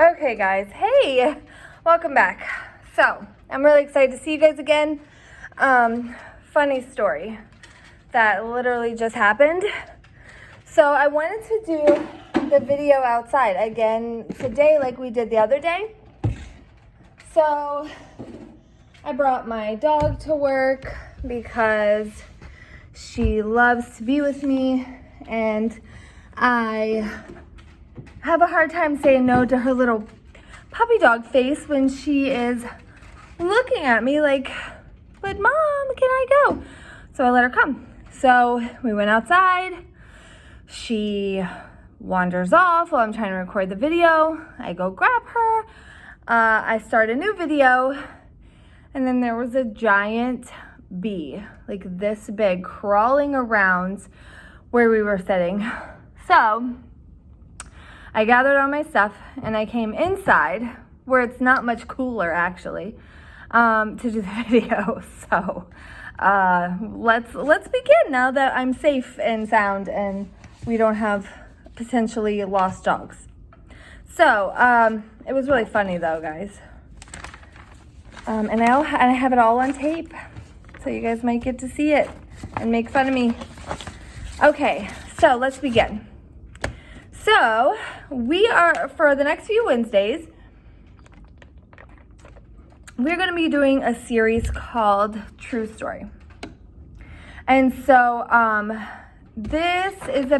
Okay guys, hey, welcome back. So, I'm really excited to see you guys again. Funny story that literally just happened. So I wanted to do the video outside again today like we did the other day. So I brought my dog to work because she loves to be with me, and I have a hard time saying no to her little puppy dog face when she is looking at me like, but Mom, can I go? So I let her come. So we went outside. She wanders off while I'm trying to record the video. I go grab her. I start a new video, and then there was a giant bee, like this big, crawling around where we were sitting. So I gathered all my stuff and I came inside where it's not much cooler actually to do the video. So let's begin now that I'm safe and sound and we don't have potentially lost dogs. So it was really funny though, guys. And I have it all on tape, so you guys might get to see it and make fun of me. Okay, so let's begin. So we are, for the next few Wednesdays, we're going to be doing a series called True Story. And so this is a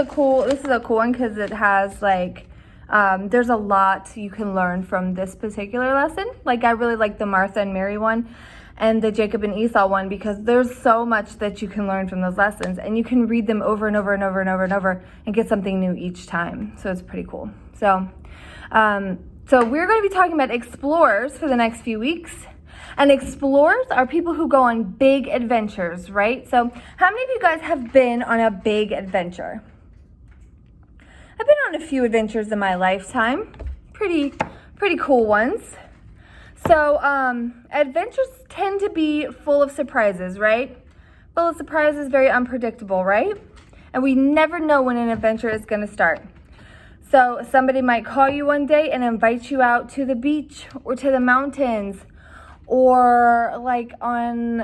cool one because it has like, there's a lot you can learn from this particular lesson. Like I really like the Martha and Mary one and the Jacob and Esau one because there's so much that you can learn from those lessons, and you can read them over and over and over and over and over and get something new each time. So it's pretty cool. So we're going to be talking about explorers for the next few weeks. And explorers are people who go on big adventures, right? So how many of you guys have been on a big adventure? I've been on a few adventures in my lifetime. Pretty cool ones. So adventures tend to be full of surprises, right? Full of surprises, very unpredictable, right? And we never know when an adventure is going to start. So somebody might call you one day and invite you out to the beach or to the mountains, or like on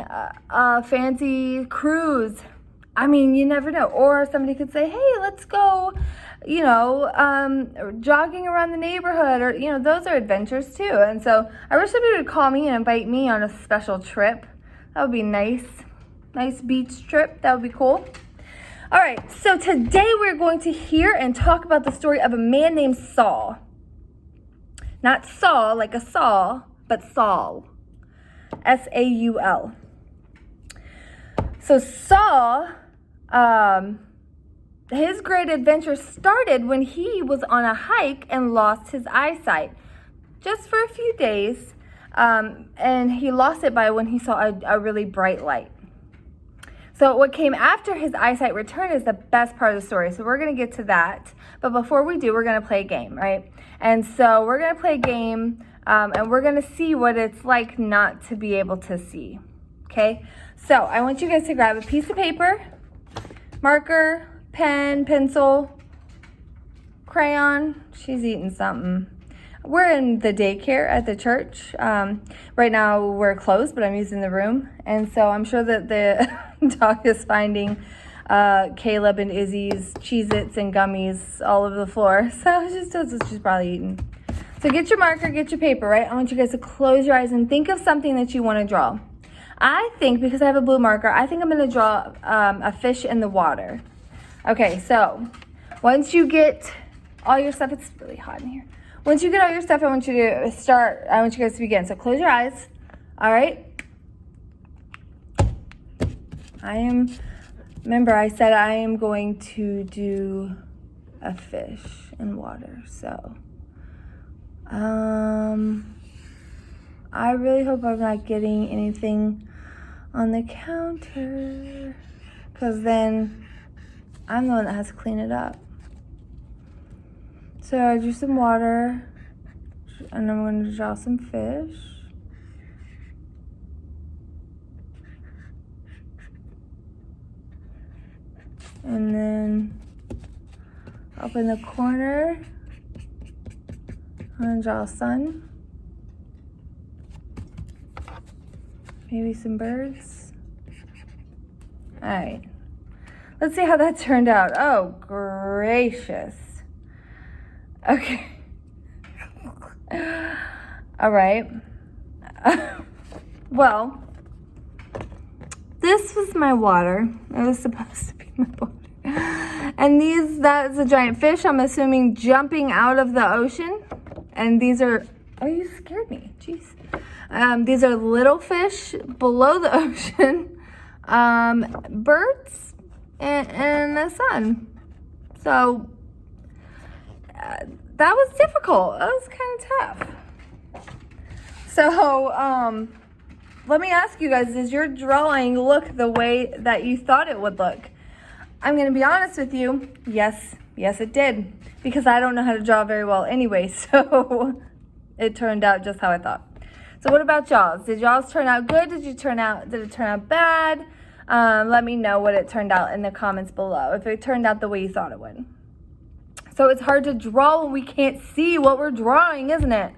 a fancy cruise. I mean, you never know. Or somebody could say, hey, let's go, jogging around the neighborhood, or, those are adventures too. And so I wish somebody would call me and invite me on a special trip. That would be nice. Nice beach trip. That would be cool. All right. So today we're going to hear and talk about the story of a man named Saul. Not Saul, like a Saul, but Saul. S-A-U-L. So Saul, his great adventure started when he was on a hike and lost his eyesight just for a few days. And he lost it by when he saw a really bright light. So what came after his eyesight return is the best part of the story. So we're going to get to that. But before we do, we're going to play a game, right? And so we're going to play a game, and we're going to see what it's like not to be able to see. Okay? So I want you guys to grab a piece of paper, marker, pen, pencil, crayon. She's eating something. We're in the daycare at the church. Right now we're closed, but I'm using the room. And so I'm sure that the dog is finding Caleb and Izzy's Cheez-Its and gummies all over the floor. So she's probably eating. So get your marker, get your paper, right? I want you guys to close your eyes and think of something that you want to draw. I think, because I have a blue marker, I think I'm going to draw a fish in the water. Okay, so once you get all your stuff, it's really hot in here. Once you get all your stuff, I want you guys to begin. So close your eyes. All right. Remember I said I am going to do a fish in water. So, I really hope I'm not getting anything on the counter, because then I'm the one that has to clean it up. So I drew some water, and I'm going to draw some fish. And then Up in the corner, I'm gonna draw a sun. Maybe some birds. All right. Let's see how that turned out. Oh, gracious. Okay. All right. Well, this was my water. It was supposed to be my water. And that's a giant fish, I'm assuming, jumping out of the ocean. And these are, oh, you scared me. Jeez. These are little fish below the ocean. Birds and the sun. So that was difficult. That was kind of tough. So let me ask you guys, does your drawing look the way that you thought it would look? I'm going to be honest with you. Yes, it did. Because I don't know how to draw very well anyway. So it turned out just how I thought. So what about y'all's? Did y'all's turn out good? Did it turn out bad? Let me know what it turned out in the comments below. If it turned out the way you thought it would. So it's hard to draw when we can't see what we're drawing, isn't it?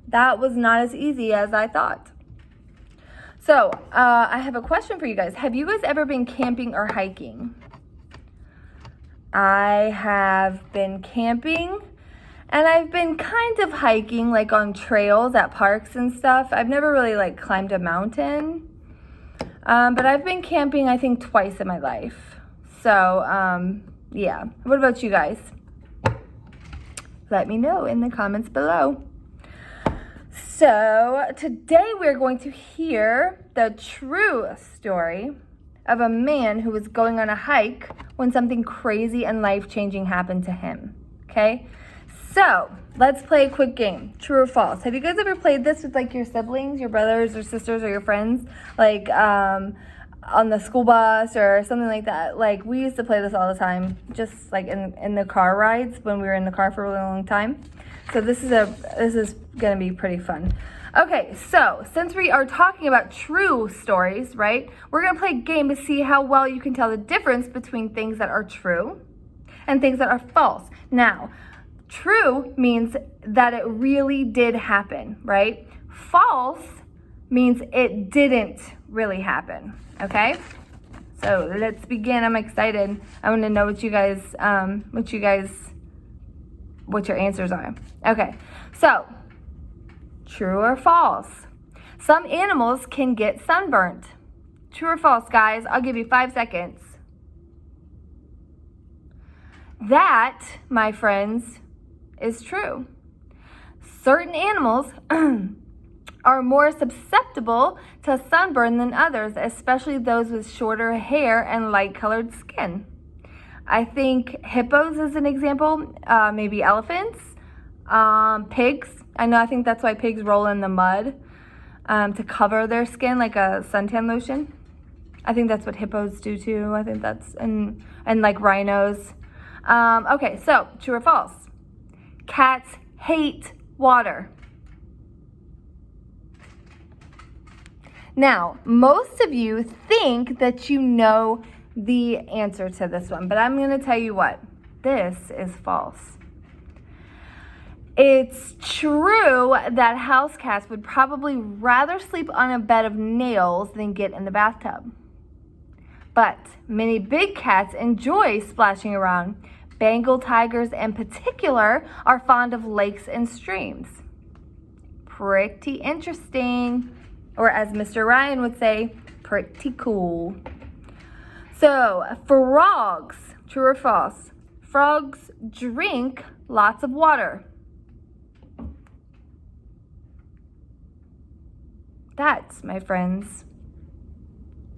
That was not as easy as I thought. So I have a question for you guys. Have you guys ever been camping or hiking? I have been camping, and I've been kind of hiking, like on trails at parks and stuff. I've never really like climbed a mountain, but I've been camping, I think, twice in my life. So yeah. What about you guys? Let me know in the comments below. So today we're going to hear the true story of a man who was going on a hike when something crazy and life-changing happened to him. Okay? So let's play a quick game. True or false? Have you guys ever played this with like your siblings, your brothers or sisters or your friends? Like on the school bus or something like that. Like we used to play this all the time, just like in the car rides when we were in the car for a really long time. So this is gonna be pretty fun. Okay, so since we are talking about true stories, right? We're gonna play a game to see how well you can tell the difference between things that are true and things that are false. Now, true means that it really did happen, right? False means it didn't really happen, okay? So let's begin. I'm excited. I want to know what your answers are. Okay, so true or false? Some animals can get sunburnt. True or false, guys? I'll give you 5 seconds. That, my friends, is true. Certain animals are more susceptible to sunburn than others, especially those with shorter hair and light-colored skin. I think hippos is an example, maybe elephants, pigs. I think that's why pigs roll in the mud to cover their skin like a suntan lotion. I think that's what hippos do too. I think that's, and like rhinos. Okay, so true or false? Cats hate water. Now, most of you think that you know the answer to this one, but I'm going to tell you what. This is false. It's true that house cats would probably rather sleep on a bed of nails than get in the bathtub. But many big cats enjoy splashing around. Bengal tigers in particular are fond of lakes and streams. Pretty interesting. Or as Mr. Ryan would say, pretty cool. So, frogs, true or false? Frogs drink lots of water. That, my friends,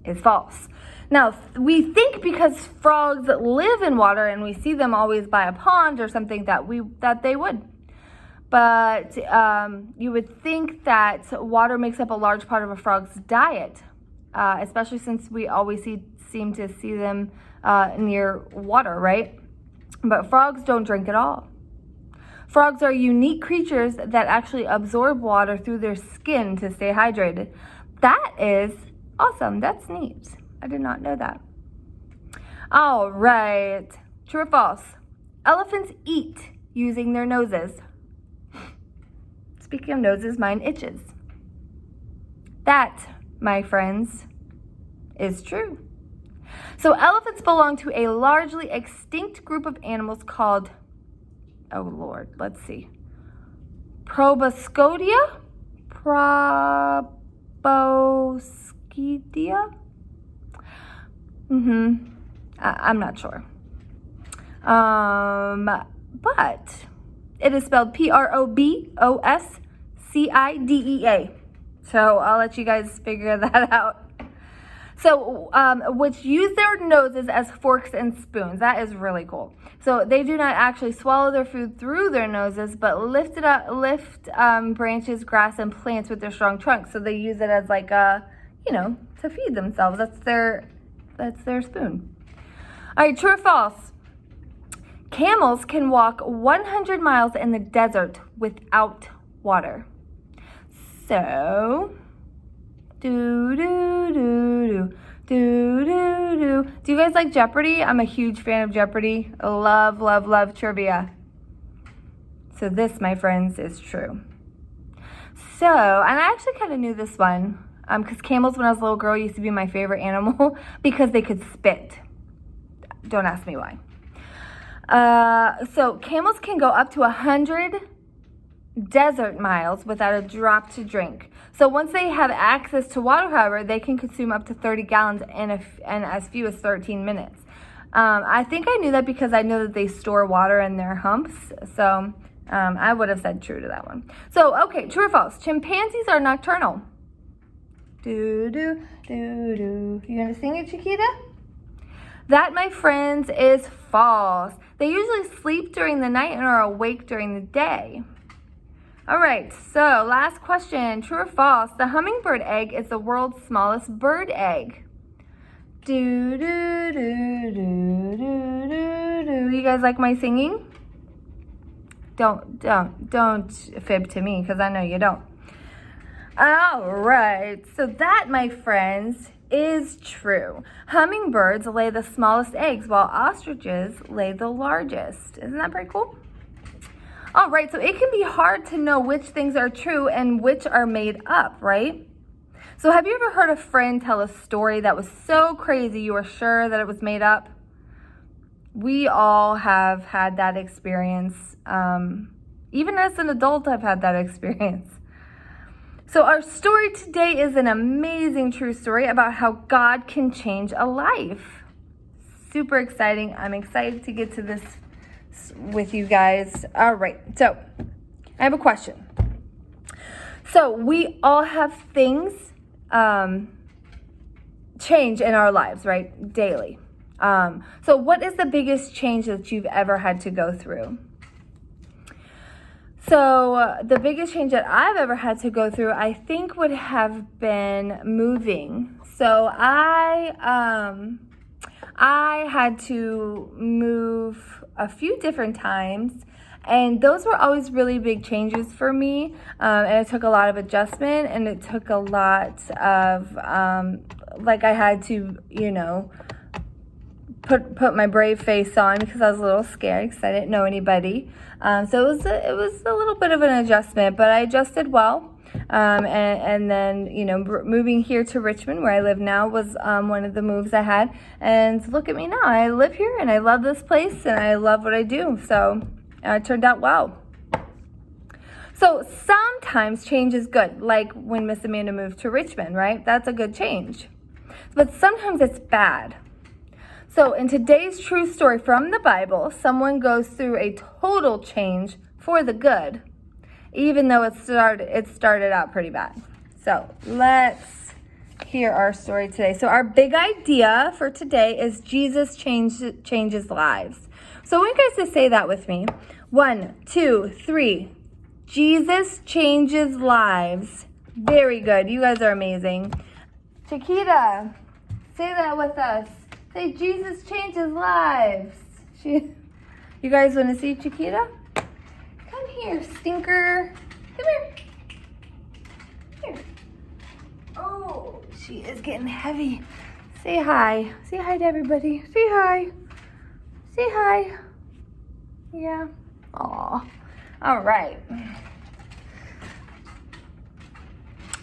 is false. Now, we think because frogs live in water and we see them always by a pond or something that they would. But you would think that water makes up a large part of a frog's diet, especially since we always seem to see them near water, right? But frogs don't drink at all. Frogs are unique creatures that actually absorb water through their skin to stay hydrated. That is awesome. That's neat. I did not know that. All right. True or false? Elephants eat using their noses. Speaking of noses, mine itches. That, my friends, is true. So elephants belong to a largely extinct group of animals called, oh Lord, let's see, Proboscidea? Proboscidea? I'm not sure. But it is spelled Proboscidea. So I'll let you guys figure that out. So, which use their noses as forks and spoons. That is really cool. So they do not actually swallow their food through their noses, but lift branches, grass, and plants with their strong trunks. So they use it as like a, to feed themselves. That's their spoon. All right, true or false? Camels can walk 100 miles in the desert without water. So, do. Do you guys like Jeopardy? I'm a huge fan of Jeopardy. I love trivia. So this, my friends, is true. So, and I actually kind of knew this one, because camels when I was a little girl used to be my favorite animal because they could spit. Don't ask me why. So camels can go up to 100 desert miles without a drop to drink. So once they have access to water, however, they can consume up to 30 gallons in as few as 13 minutes. I think I knew that because I know that they store water in their humps. So I would have said true to that one. So, okay, true or false? Chimpanzees are nocturnal. You gonna sing it, Chiquita? That, my friends, is false. They usually sleep during the night and are awake during the day. All right, so last question, true or false? The hummingbird egg is the world's smallest bird egg. You guys like my singing? Don't fib to me because I know you don't. All right, so that, my friends, is true. Hummingbirds lay the smallest eggs while ostriches lay the largest. Isn't that pretty cool? All right, so it can be hard to know which things are true and which are made up, right? So have you ever heard a friend tell a story that was so crazy you were sure that it was made up? We all have had that experience. Even as an adult, I've had that experience. So our story today is an amazing true story about how God can change a life. Super exciting. I'm excited to get to this with you guys. All right, so I have a question. So we all have things change in our lives, right? Daily. So what is the biggest change that you've ever had to go through? So the biggest change that I've ever had to go through, I think, would have been moving. So I had to move a few different times, and those were always really big changes for me. And it took a lot of adjustment, and it took a lot of, I had to, put my brave face on because I was a little scared because I didn't know anybody. So it was a little bit of an adjustment, but I adjusted well. And then, moving here to Richmond, where I live now, was one of the moves I had. And look at me now. I live here, and I love this place, and I love what I do. So it turned out well. So sometimes change is good, like when Miss Amanda moved to Richmond, right? That's a good change. But sometimes it's bad. So in today's true story from the Bible, someone goes through a total change for the good, even though it started out pretty bad. So let's hear our story today. So our big idea for today is Jesus changes lives. So I want you guys to say that with me. 1, 2, 3. Jesus changes lives. Very good. You guys are amazing. Chiquita, say that with us. Say, Jesus changes lives. You guys want to see Chiquita? Come here, stinker. Come here. Here. Oh, she is getting heavy. Say hi. Say hi to everybody. Say hi. Say hi. Yeah. Aw. All right.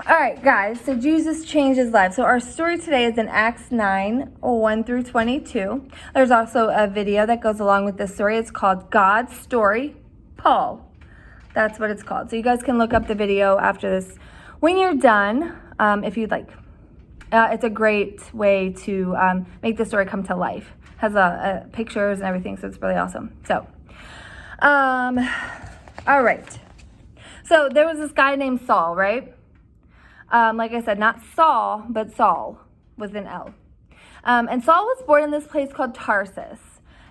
All right, guys, so Jesus changed his life. So our story today is in Acts 9, 1 through 22. There's also a video that goes along with this story. It's called God's Story, Paul. That's what it's called. So you guys can look up the video after this when you're done, if you'd like. It's a great way to make the story come to life. It has pictures and everything, so it's really awesome. So, all right. So there was this guy named Saul, right? Like I said, not Saul, but Saul with an L. And Saul was born in this place called Tarsus.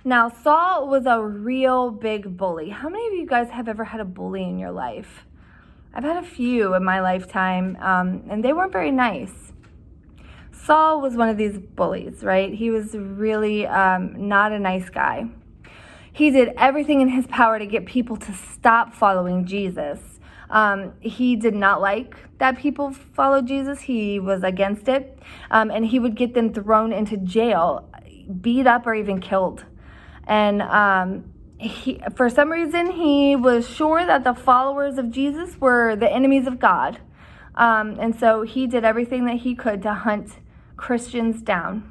Now, Saul was a real big bully. How many of you guys have ever had a bully in your life? I've had a few in my lifetime, and they weren't very nice. Saul was one of these bullies, right? He was really not a nice guy. He did everything in his power to get people to stop following Jesus. He did not like that people followed Jesus. He was against it. And he would get them thrown into jail, beat up, or even killed. And for some reason, he was sure that the followers of Jesus were the enemies of God. And so he did everything that he could to hunt Christians down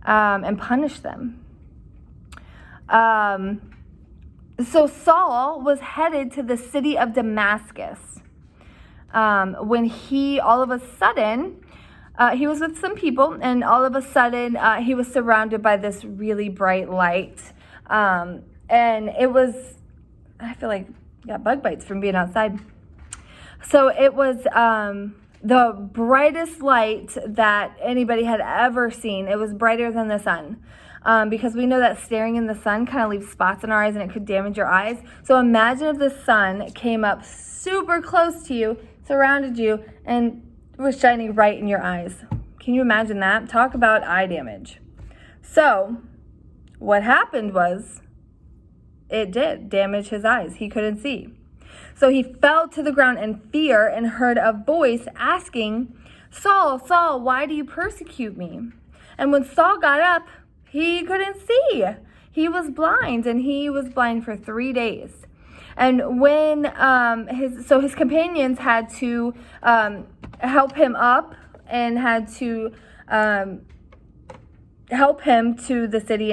and punish them. So Saul was headed to the city of Damascus when all of a sudden, he was with some people, and all of a sudden he was surrounded by this really bright light. And it was, I feel like I got bug bites from being outside. So it was the brightest light that anybody had ever seen. It was brighter than the sun. Because we know that staring in the sun kind of leaves spots in our eyes and it could damage your eyes. So imagine if the sun came up super close to you, surrounded you, and was shining right in your eyes. Can you imagine that? Talk about eye damage. So what happened was it did damage his eyes. He couldn't see. So he fell to the ground in fear and heard a voice asking, "Saul, Saul, why do you persecute me?" And when Saul got up, he couldn't see. He was blind, and he was blind for 3 days. And when his companions had to help him up and had to help him to the city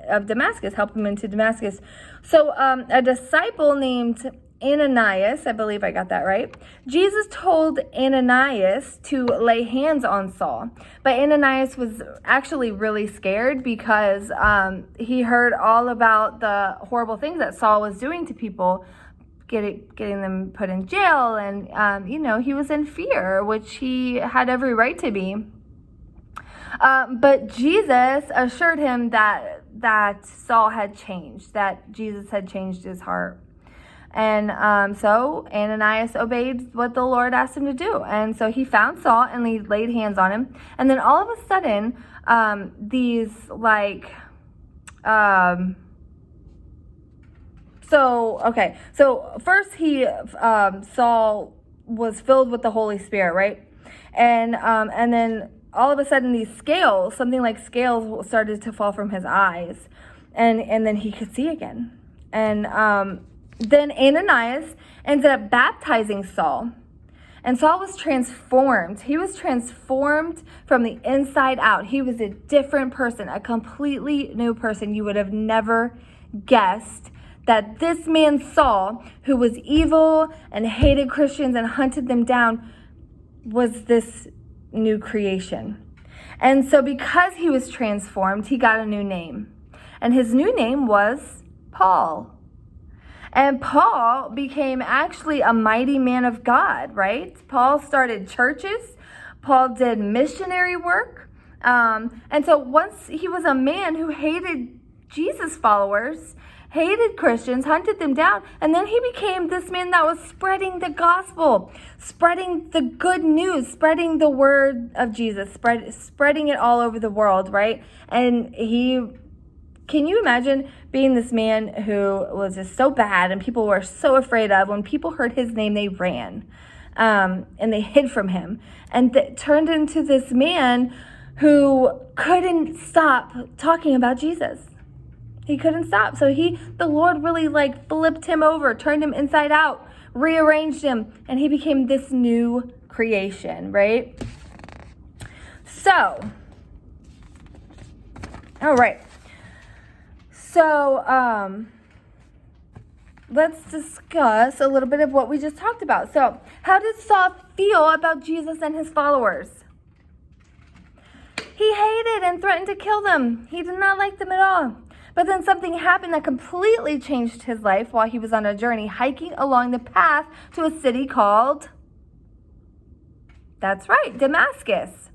of Damascus, help him into Damascus. So a disciple named Ananias, I believe I got that right. Jesus told Ananias to lay hands on Saul. But Ananias was actually really scared because he heard all about the horrible things that Saul was doing to people, getting them put in jail. And, he was in fear, which he had every right to be. But Jesus assured him that Saul had changed, that Jesus had changed his heart. And so Ananias obeyed what the Lord asked him to do. And so he found Saul and he laid hands on him. And then all of a sudden, so first Saul was filled with the Holy Spirit, right? And then all of a sudden these scales, something like scales, started to fall from his eyes. And then he could see again. And then Ananias ended up baptizing Saul. And Saul was transformed. He was transformed from the inside out. He was a different person, a completely new person. You would have never guessed that this man Saul, who was evil and hated Christians and hunted them down, was this new creation. And so because he was transformed, he got a new name. And his new name was Paul. And Paul became actually a mighty man of God, right? Paul started churches. Paul did missionary work. And so once he was a man who hated Jesus followers, hated Christians, hunted them down, and then he became this man that was spreading the gospel, spreading the good news, spreading the word of Jesus, spreading it all over the world, right? And can you imagine being this man who was just so bad and people were so afraid of? When people heard his name, they ran and they hid from him, and turned into this man who couldn't stop talking about Jesus. He couldn't stop. So the Lord really like flipped him over, turned him inside out, rearranged him, and he became this new creation, right? So, all right. So, let's discuss a little bit of what we just talked about. So, how did Saul feel about Jesus and his followers? He hated and threatened to kill them. He did not like them at all. But then something happened that completely changed his life while he was on a journey hiking along the path to a city called, that's right, Damascus.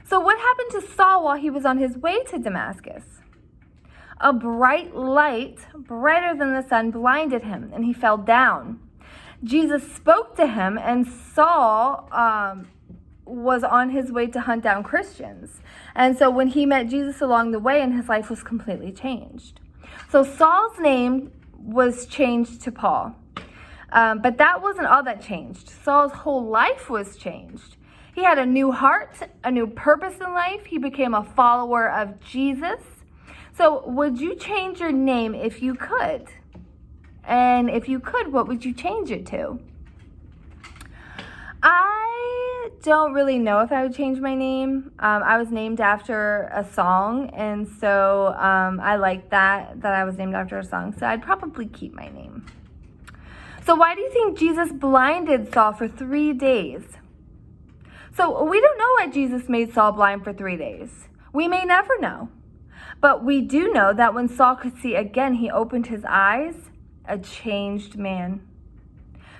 So what happened to Saul while he was on his way to Damascus? A bright light, brighter than the sun, blinded him, and he fell down. Jesus spoke to him, and Saul was on his way to hunt down Christians. And so when he met Jesus along the way, and his life was completely changed. So Saul's name was changed to Paul. But that wasn't all that changed. Saul's whole life was changed. He had a new heart, a new purpose in life. He became a follower of Jesus. So would you change your name if you could? And if you could, what would you change it to? I don't really know if I would change my name. I was named after a song, and so I like that I was named after a song. So I'd probably keep my name. So why do you think Jesus blinded Saul for 3 days? So we don't know why Jesus made Saul blind for 3 days. We may never know. But we do know that when Saul could see again, he opened his eyes, a changed man.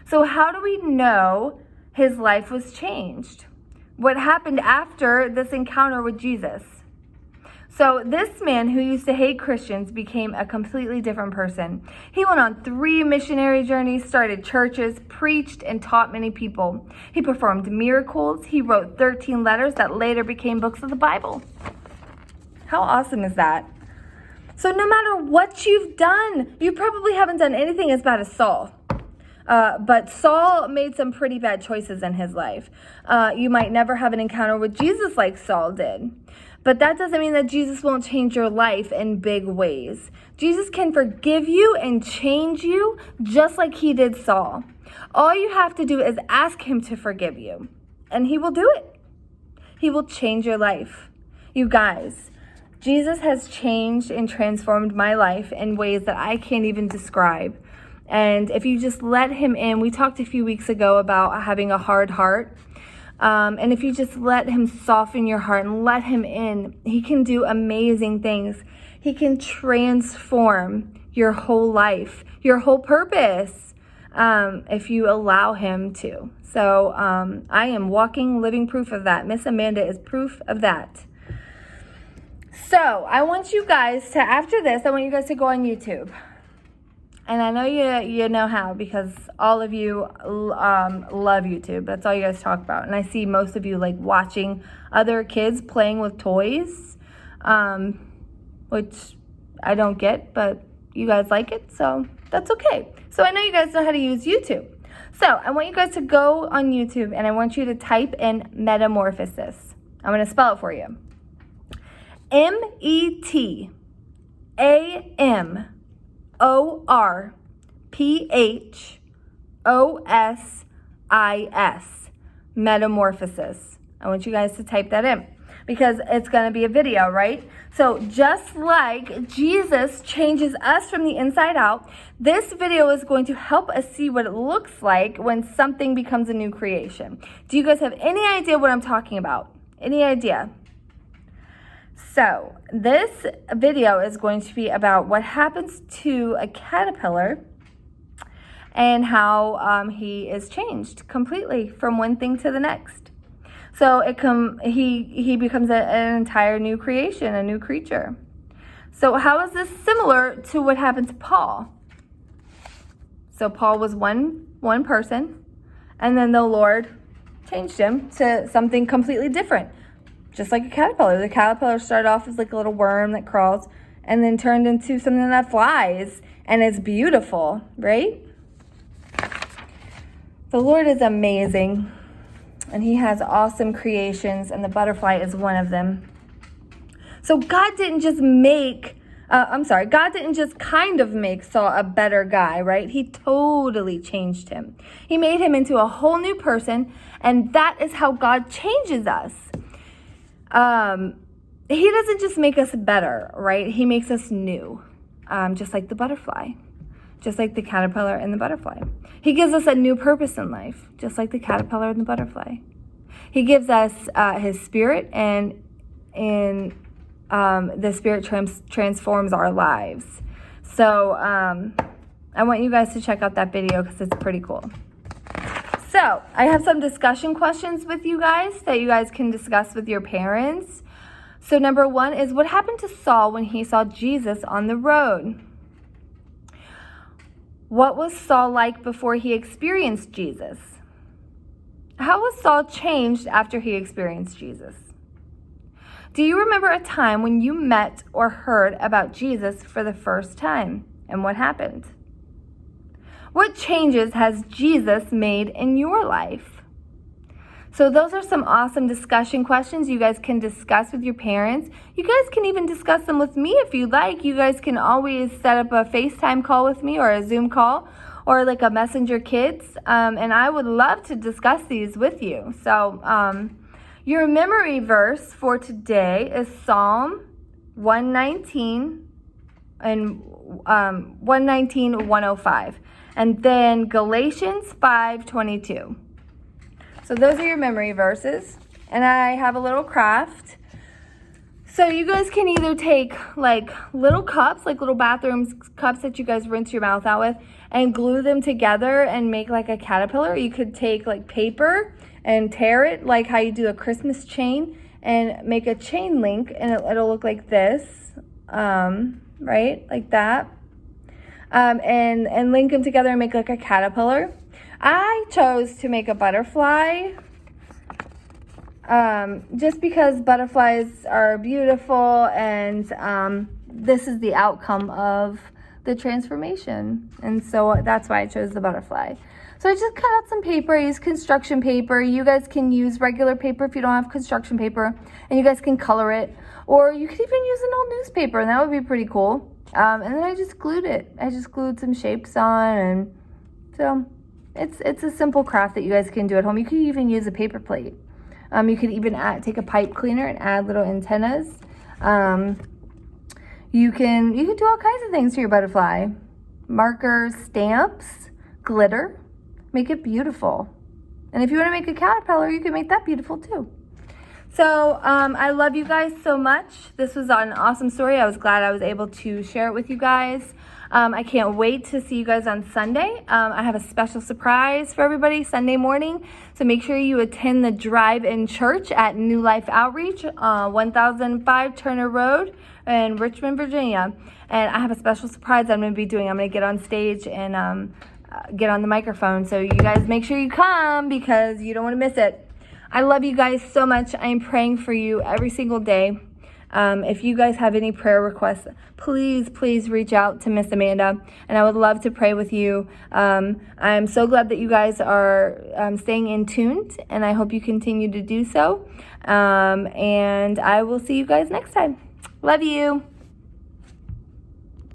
So how do we know his life was changed? What happened after this encounter with Jesus? So this man who used to hate Christians became a completely different person. He went on 3 missionary journeys, started churches, preached, and taught many people. He performed miracles. He wrote 13 letters that later became books of the Bible. How awesome is that? So no matter what you've done, you probably haven't done anything as bad as Saul. But Saul made some pretty bad choices in his life. You might never have an encounter with Jesus like Saul did. But that doesn't mean that Jesus won't change your life in big ways. Jesus can forgive you and change you just like he did Saul. All you have to do is ask him to forgive you, and he will do it. He will change your life. You guys, Jesus has changed and transformed my life in ways that I can't even describe. And if you just let him in, we talked a few weeks ago about having a hard heart. And if you just let him soften your heart and let him in, he can do amazing things. He can transform your whole life, your whole purpose, if you allow him to. So I am walking, living proof of that. Miss Amanda is proof of that. So I want you guys to, after this, I want you guys to go on YouTube. And I know you know how, because all of you love YouTube. That's all you guys talk about. And I see most of you like watching other kids playing with toys, which I don't get, but you guys like it, so that's okay. So I know you guys know how to use YouTube. So I want you guys to go on YouTube, and I want you to type in metamorphosis. I'm going to spell it for you. METAMORPHOSIS. Metamorphosis. I want you guys to type that in because it's going to be a video, right? So just like Jesus changes us from the inside out, this video is going to help us see what it looks like when something becomes a new creation. Do you guys have any idea what I'm talking about? Any idea? So this video is going to be about what happens to a caterpillar and how he is changed completely from one thing to the next. So he becomes an entire new creation, a new creature. So how is this similar to what happened to Paul? So Paul was one person, and then the Lord changed him to something completely different. Just like a caterpillar. The caterpillar started off as like a little worm that crawls and then turned into something that flies and is beautiful, right? The Lord is amazing, and he has awesome creations, and the butterfly is one of them. So God didn't just make God didn't just kind of make Saul a better guy, right? He totally changed him. He made him into a whole new person, and that is how God changes us. He doesn't just make us better, right? He makes us new, just like the butterfly, just like the caterpillar and the butterfly. He gives us a new purpose in life, just like the caterpillar and the butterfly. He gives us his spirit, and the spirit transforms our lives. So I want you guys to check out that video because it's pretty cool. So I have some discussion questions with you guys that you guys can discuss with your parents. So number 1 is, what happened to Saul when he saw Jesus on the road? What was Saul like before he experienced Jesus? How was Saul changed after he experienced Jesus? Do you remember a time when you met or heard about Jesus for the first time, and what happened? What changes has Jesus made in your life? So those are some awesome discussion questions you guys can discuss with your parents. You guys can even discuss them with me if you'd like. You guys can always set up a FaceTime call with me, or a Zoom call, or like a Messenger Kids, and I would love to discuss these with you. So your memory verse for today is Psalm 119 and 119:105, and then Galatians 5:22. So those are your memory verses, and I have a little craft. So you guys can either take like little cups, like little bathroom cups that you guys rinse your mouth out with, and glue them together and make like a caterpillar. You could take like paper and tear it like how you do a Christmas chain, and make a chain link, and it'll look like this, right, like that, and link them together and make like a caterpillar. I chose to make a butterfly, just because butterflies are beautiful, and this is the outcome of the transformation, and so that's why I chose the butterfly. So I just cut out some paper. I used construction paper. You guys can use regular paper if you don't have construction paper, and you guys can color it, or you could even use an old newspaper, and that would be pretty cool. And then I just glued it. I just glued some shapes on, and so it's a simple craft that you guys can do at home. You could even use a paper plate. You could even take a pipe cleaner and add little antennas. You can do all kinds of things to your butterfly. Markers, stamps, glitter. Make it beautiful. And if you want to make a caterpillar, you can make that beautiful too. So I love you guys so much. This was an awesome story. I was glad I was able to share it with you guys. I can't wait to see you guys on Sunday. I have a special surprise for everybody Sunday morning. So make sure you attend the drive-in church at New Life Outreach, 1005 Turner Road in Richmond, Virginia. And I have a special surprise I'm going to be doing. I'm going to get on stage and get on the microphone. So you guys make sure you come because you don't want to miss it. I love you guys so much. I am praying for you every single day. If you guys have any prayer requests, please reach out to Miss Amanda, and I would love to pray with you. I'm so glad that you guys are staying in tuned, and I hope you continue to do so. And I will see you guys next time. Love you.